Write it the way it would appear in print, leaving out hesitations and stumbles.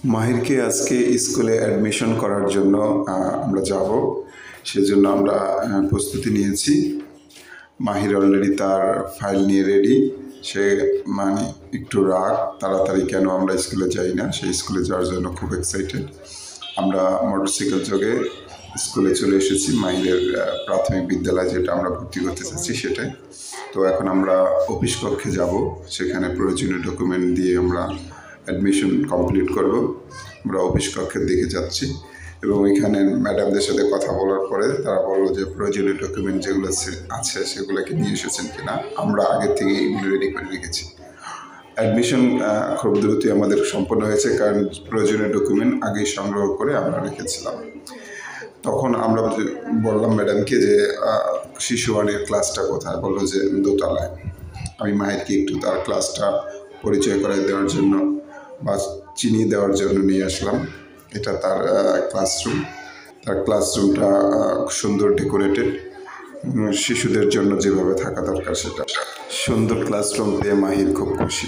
মাহিরকে আজকে স্কুলে অ্যাডমিশন করার জন্য আমরা যাব। সেজন্য আমরা প্রস্তুতি নিয়েছি। মাহির অলরেডি তার ফাইল নিয়ে রেডি। সে মানে একটু রাগ, তাড়াতাড়ি কেন আমরা স্কুলে যাই না, সেই স্কুলে যাওয়ার জন্য খুব এক্সাইটেড। আমরা মোটরসাইকেল যোগে স্কুলে চলে এসেছি, মাহিরের প্রাথমিক বিদ্যালয় যেটা আমরা ভর্তি করতে চাচ্ছি সেটাই। তো এখন আমরা অফিস কক্ষে যাব, সেখানে প্রয়োজনীয় ডকুমেন্ট দিয়ে আমরা অ্যাডমিশন কমপ্লিট করব। আমরা অফিস কক্ষের দিকে যাচ্ছি এবং এখানে ম্যাডামদের সাথে কথা বলার পরে তারা বললো যে প্রয়োজনীয় ডকুমেন্ট যেগুলো আছে সেগুলোকে নিয়ে এসেছেন কিনা। আমরা আগে থেকে এগুলো রেডি করে রেখেছি। অ্যাডমিশন খুব দ্রুতই আমাদের সম্পন্ন হয়েছে, কারণ প্রয়োজনীয় ডকুমেন্ট আগেই সংগ্রহ করে আমরা রেখেছিলাম। তখন আমরা বললাম ম্যাডামকে যে শিশু ওয়ানের ক্লাসটা কোথায়, বললো যে দোতলায়। আমি মাহিরকে একটু তার ক্লাসটা পরিচয় করাই দেওয়ার জন্য বা চিনিয়ে দেওয়ার জন্য নিয়ে আসলাম। এটা তার ক্লাসরুম। তার ক্লাসরুমটা সুন্দর ডেকোরেটেড, শিশুদের জন্য যেভাবে থাকা দরকার সেটা। সুন্দর ক্লাসরুম পেয়ে মাহির খুব খুশি।